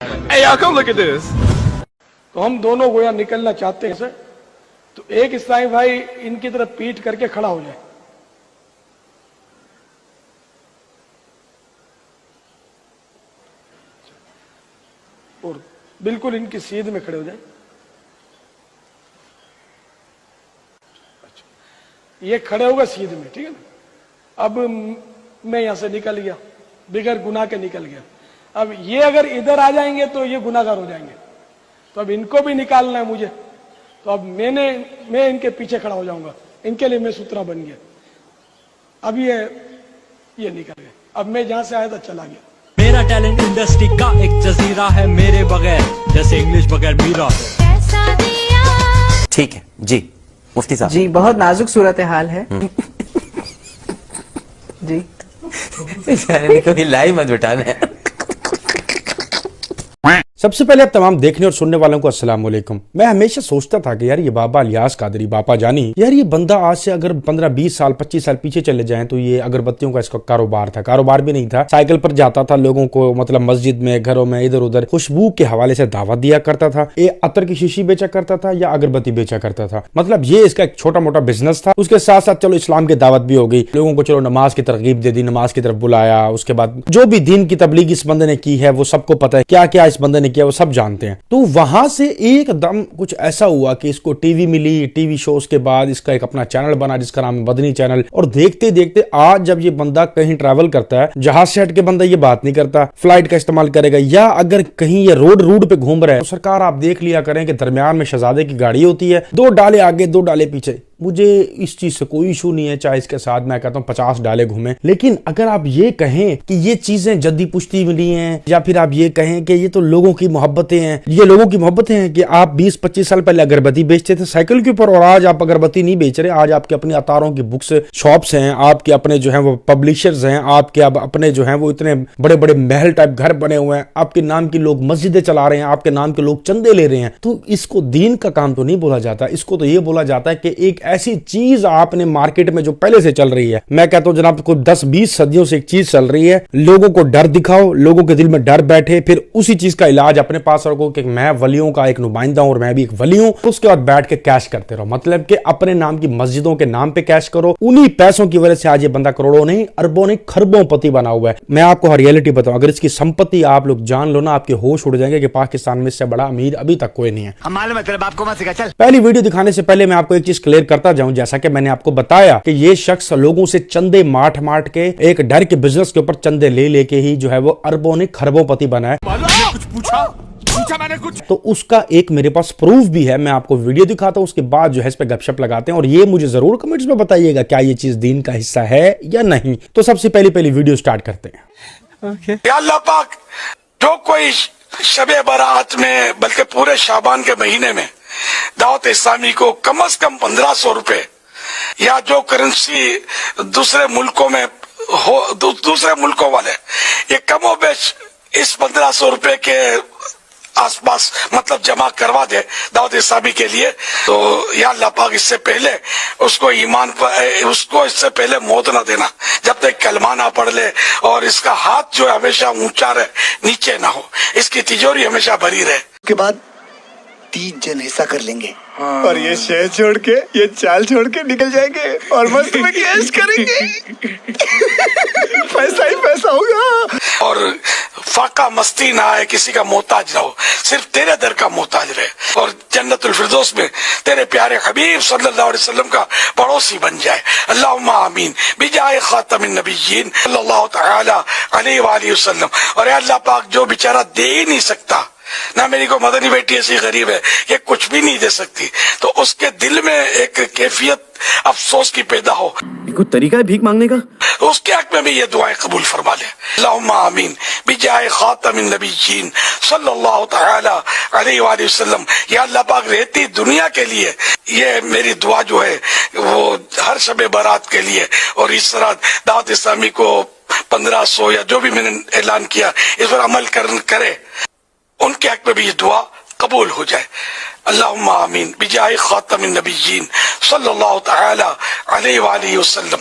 Hey, y'all, come look at this. تو ہم دونوں گویا نکلنا چاہتے ہیں تو ایک اسلامی بھائی ان کی طرف پیٹ کر کے کھڑا ہو جائے. اور بالکل ان کی سیدھ میں کھڑے ہو جائیں. یہ کھڑے ہوگا سیدھ میں, ٹھیک ہے نا. اب میں یہاں سے نکل گیا, بغیر گناہ کے نکل گیا. اب یہ اگر ادھر آ جائیں گے تو یہ گناہ گار ہو جائیں گے, تو اب ان کو بھی نکالنا ہے مجھے. تو اب میں ان کے پیچھے کھڑا ہو جاؤں گا, ان کے لیے میں سترا بن گیا. اب یہ نکل گئے. اب میں جہاں سے آیا تھا چلا گیا. میرا ٹیلنٹ انڈسٹری کا ایک جزیرہ ہے, میرے بغیر جیسے انگلش بغیر میرا. ٹھیک ہے جی مفتی صاحب جی, بہت نازک صورتحال ہے. جی کبھی لائی مت بٹانا ہے. سب سے پہلے اب تمام دیکھنے اور سننے والوں کو السلام علیکم. میں ہمیشہ سوچتا تھا کہ یار یہ بابا الیاس قادری باپا جانی, یار یہ بندہ آج سے اگر 15-20 سال 25 سال پیچھے چلے جائیں تو یہ اگربتیوں کا اس کا کاروبار تھا. کاروبار بھی نہیں تھا, سائیکل پر جاتا تھا, لوگوں کو مطلب مسجد میں گھروں میں ادھر ادھر خوشبو کے حوالے سے دعوت دیا کرتا تھا. یہ عطر کی شیشی بیچا کرتا تھا یا اگربتی بیچا کرتا تھا. مطلب یہ اس کا ایک چھوٹا موٹا بزنس تھا. اس کے ساتھ ساتھ چلو اسلام کی دعوت بھی ہو گئی, لوگوں کو چلو نماز کی ترغیب دے دی, نماز کی طرف بلایا. اس کے بعد جو بھی دین کی تبلیغ اس بندے نے کی ہے وہ سب کو پتا ہے, کیا کیا اس بندے نے کیا وہ سب جانتے ہیں. تو وہاں سے ایک دم کچھ ایسا ہوا کہ اس کو ٹی وی ملی. ٹی وی شوز کے بعد اس کا ایک اپنا چینل بنا جس کا نام ہے مدنی چینل. اور دیکھتے دیکھتے آج جب یہ بندہ کہیں ٹریول کرتا ہے, جہاز سے ہٹ کے بندہ یہ بات نہیں کرتا, فلائٹ کا استعمال کرے گا, یا اگر کہیں یہ روڈ پہ گھوم رہا ہے تو سرکار آپ دیکھ لیا کریں کہ درمیان میں شہزادے کی گاڑی ہوتی ہے, 2 ڈالے آگے 2 ڈالے پیچھے. مجھے اس چیز سے کوئی ایشو نہیں ہے, چاہے اس کے ساتھ میں کہتا ہوں 50 ڈالے گھومیں. لیکن اگر آپ یہ کہیں کہ یہ چیزیں جدی پشتی ملی ہیں, یا پھر آپ یہ کہیں کہ یہ تو لوگوں کی محبتیں ہیں, یہ لوگوں کی محبتیں ہیں کہ آپ 20-25 سال پہلے اگربتی بیچتے تھے سائیکل کے اوپر, اور آج آپ اگربتی نہیں بیچ رہے. آج آپ کے اپنی اتاروں کی بکس شاپس ہیں, آپ کے اپنے جو ہیں وہ پبلشرز ہیں, آپ کے اب اپنے جو ہیں وہ اتنے بڑے بڑے محل ٹائپ گھر بنے ہوئے ہیں, آپ کے نام کی لوگ مسجدیں چلا رہے ہیں, آپ کے نام کے لوگ چندے لے رہے ہیں. تو اس کو دین کا کام تو نہیں بولا جاتا, اس کو تو یہ بولا جاتا ہے کہ ایک ایسی چیز آپ نے مارکیٹ میں جو پہلے سے چل رہی ہے, میں کہتا ہوں جناب کوئی 10-20 صدیوں سے ایک چیز چل رہی ہے, لوگوں کو ڈر دکھاؤ, لوگوں کے دل میں ڈر بیٹھے, پھر اسی چیز کا علاج اپنے پاس رکھو کہ میں ولیوں کا ایک نمائندہ ہوں اور میں بھی ایک ولی ہوں. اس کے بعد بیٹھ کے کیش کرتے رہو, مطلب کہ اپنے نام کی مسجدوں کے نام پہ کیش کرو. انہی پیسوں کی وجہ سے آج یہ بندہ کروڑوں نہیں اربوں نہیں خربوں پتی بنا ہوا ہے. میں آپ کو ریئلٹی بتاؤں, اگر اس کی سمپتی آپ لوگ جان لو نا, آپ کے ہوش اڑ جائیں گے کہ پاکستان میں اس سے بڑا امیر ابھی تک کوئی نہیں ہے. پہلی ویڈیو دکھانے سے پہلے میں آپ کو ایک چیز کلیئر کرتا جاؤں, جیسا کہ میں نے آپ کو بتایا کہ یہ شخص لوگوں سے چندے ماٹ کے ایک ڈر کے بزنس کے اوپر چندے لے کے ہی جو ہے وہ اربوں نے خربوں پتی بنا ہے. تو اس کا ایک میرے پاس پروف بھی ہے, میں آپ کو ویڈیو دکھاتا ہوں, اس کے بعد جو ہے اس پہ گپ شپ لگاتے ہیں. اور یہ مجھے ضرور کمنٹس میں بتائیے گا کیا یہ چیز دین کا حصہ ہے یا نہیں. تو سب سے پہلی ویڈیو سٹارٹ کرتے ہیں. یا اللہ پاک, جو کوئی شب برات میں بلکہ پورے شعبان کے مہینے میں دعوت اسلامی کو کم از کم 1500 روپے یا جو کرنسی دوسرے ملکوں میں ہو, دوسرے ملکوں والے یہ کم و بیش اس 1500 روپے کے آس پاس مطلب جمع کروا دے دعوت اسلامی کے لیے, تو یا اللہ پاک اس سے پہلے اس کو ایمان پر, اس کو اس سے پہلے موت نہ دینا جب تک کلمہ نہ پڑھ لے, اور اس کا ہاتھ جو ہمیشہ اونچا رہے نیچے نہ ہو, اس کی تجوری ہمیشہ بھری رہے. اس کے بعد 3 جن حصہ کر لیں گے اور یہ شہر چھوڑ کے یہ چال چھوڑ کے نکل جائیں گے اور مست میں کیش کریں گے. پیسہ ہی پیسہ ہوگا, اور فاقہ مستی نہ آئے, کسی کا محتاج نہ ہو, صرف تیرے در کا محتاج رہے, اور جنت الفردوس میں تیرے پیارے حبیب صلی اللہ علیہ وسلم کا پڑوسی بن جائے. اللہم آمین بجائے خاتم النبیین صلی اللہ تعالی علیہ وآلہ وسلم. اور اے اللہ پاک, جو بیچارہ دے ہی نہیں سکتا, نہ میری کو مدنی بیٹی ایسی غریب ہے کہ کچھ بھی نہیں دے سکتی, تو اس کے دل میں ایک کیفیت افسوس کی پیدا ہو, کوئی طریقہ ہے بھیک مانگنے کا, اس کے حق میں بھی یہ دعائیں قبول فرما لے. اللہم آمین بجائے خاتم النبیین صلی اللہ تعالی علیہ وآلہ وسلم. یا اللہ پاک, رہتی دنیا کے لیے یہ میری دعا جو ہے وہ ہر شب برات کے لیے, اور اس طرح دعوت اسلامی کو 1500 یا جو بھی میں نے اعلان کیا اس پر عمل کرے, ان کے حق میں بھی یہ دعا قبول ہو جائے. اللہم آمین بجائے خاتم النبیین صلی اللہ تعالی علیہ وآلہ وسلم.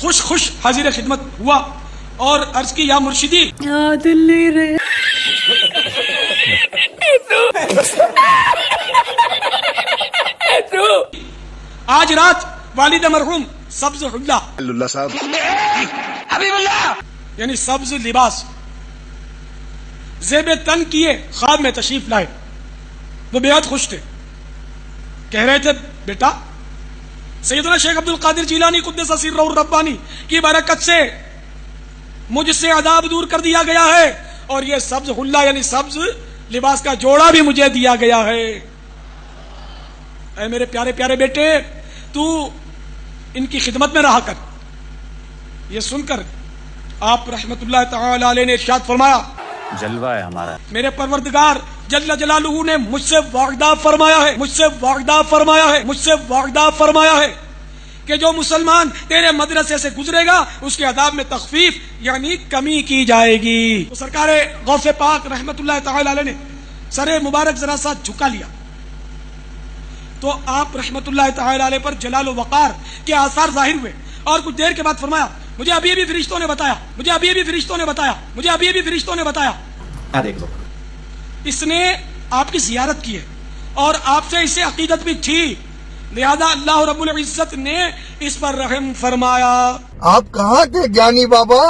خوش خوش حاضر خدمت ہوا اور عرض کی یا مرشدی آج رات والد مرحوم سبز حلہ اللہ صاحب حبیب اللہ یعنی سبز لباس زیب تن کیے خواب میں تشریف لائے. وہ بےحد خوش تھے. کہہ رہے تھے بیٹا سیدنا شیخ عبد القادر جیلانی قدس سرہ الربانی کی برکت سے مجھ سے عذاب دور کر دیا گیا ہے اور یہ سبز حلہ یعنی سبز لباس کا جوڑا بھی مجھے دیا گیا ہے. اے میرے پیارے پیارے بیٹے تو ان کی خدمت میں رہا کر. یہ سن کر آپ رحمت اللہ تعالی علیہ نے ارشاد فرمایا جلوہ ہے ہمارا. میرے پروردگار جل جلالہ نے مجھ سے وعدہ فرمایا ہے مجھ سے وعدہ فرمایا ہے کہ جو مسلمان تیرے مدرسے سے گزرے گا اس کے عذاب میں تخفیف یعنی کمی کی جائے گی. تو سرکار غوث پاک رحمت اللہ تعالی علیہ نے سر مبارک ذرا سا جھکا لیا تو آپ رحمت اللہ تعالی علیہ پر جلال و وقار کے آثار ظاہر ہوئے اور کچھ دیر کے بعد فرمایا مجھے ابھی ابھی فرشتوں نے بتایا اس نے آپ کی زیارت کی ہے اور آپ سے اسے عقیدت بھی تھی لہذا اللہ رب العزت نے اس پر رحم فرمایا. آپ کہاں تھے جانی بابا؟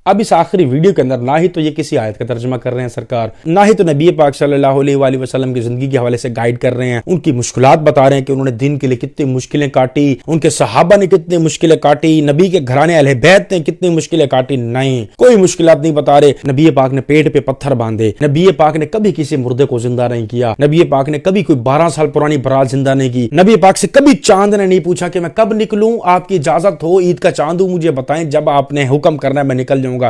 اب اس آخری ویڈیو کے اندر نہ ہی تو یہ کسی آیت کا ترجمہ کر رہے ہیں سرکار، نہ ہی تو نبی پاک صلی اللہ علیہ وآلہ وسلم کی زندگی کے حوالے سے گائیڈ کر رہے ہیں، ان کی مشکلات بتا رہے ہیں کہ انہوں نے دین کے لیے کتنی مشکلیں کاٹی، ان کے صحابہ نے کتنی مشکلیں کاٹی، نبی کے گھرانے اہل بیت نے کتنی مشکلیں کاٹی. نہیں، کوئی مشکلات نہیں بتا رہے. نبی پاک نے پیٹ پہ پتھر باندھے، نبی پاک نے کبھی کسی مردے کو زندہ نہیں کیا، نبی پاک نے کبھی کوئی 12 سال پرانی برات زندہ نہیں کی، نبی پاک سے کبھی چاند نے نہیں پوچھا کہ میں کب نکلوں، آپ کی اجازت ہو عید کا چاند مجھے بتائیں، جب آپ نے حکم کرنا ہے میں نکل جاؤں گا.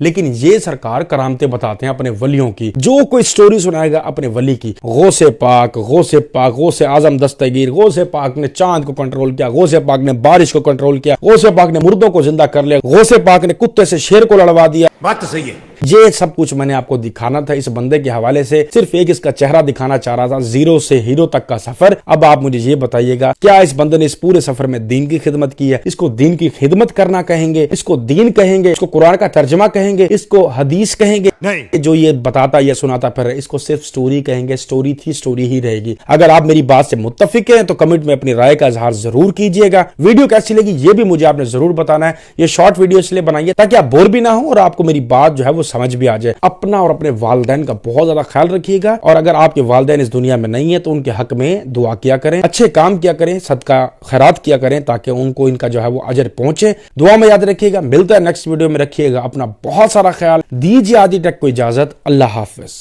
لیکن یہ سرکار کرامتیں بتاتے ہیں اپنے ولیوں کی. جو کوئی سٹوری سنائے گا اپنے ولی کی، غوث پاک غوث اعظم دستگیر، غوث پاک نے چاند کو کنٹرول کیا، غوث پاک نے بارش کو کنٹرول کیا، غوث پاک نے مردوں کو زندہ کر لیا، غوث پاک نے کتے سے شیر کو لڑوا دیا. بات تو صحیح ہے. یہ سب کچھ میں نے آپ کو دکھانا تھا اس بندے کے حوالے سے، صرف ایک اس کا چہرہ دکھانا چاہ رہا تھا، زیرو سے ہیرو تک کا سفر. اب آپ مجھے یہ بتائیے گا کیا اس بندے نے اس پورے سفر میں دین کی خدمت کی ہے؟ اس کو دین کی خدمت کرنا کہیں گے، اس کو دین کہیں گے، اس کو قرآن کا ترجمہ کہیں گے، اس کو حدیث کہیں گے؟ نہیں، جو یہ بتاتا یا سناتا پھر اس کو صرف سٹوری کہیں گے. سٹوری تھی سٹوری ہی رہے گی. اگر آپ میری بات سے متفق ہیں تو کمنٹ میں اپنی رائے کا اظہار ضرور کیجیے گا. ویڈیو کیسی لگی یہ بھی مجھے آپ نے ضرور بتانا ہے. یہ شارٹ ویڈیو اس لیے بنائیے تاکہ آپ بور بھی نہ ہوں اور آپ کو میری بات جو ہے وہ سمجھ بھی آ جائے. اپنا اور اپنے والدین کا بہت زیادہ خیال رکھیے گا، اور اگر آپ کے والدین اس دنیا میں نہیں ہیں تو ان کے حق میں دعا کیا کریں، اچھے کام کیا کریں، صدقہ خیرات کیا کریں تاکہ ان کو ان کا جو ہے وہ اجر پہنچے. دعا میں یاد رکھیے گا. ملتا ہے نیکسٹ ویڈیو میں. رکھیے گا اپنا بہت سارا خیال. دیجیے آدی ٹیک کو اجازت. اللہ حافظ.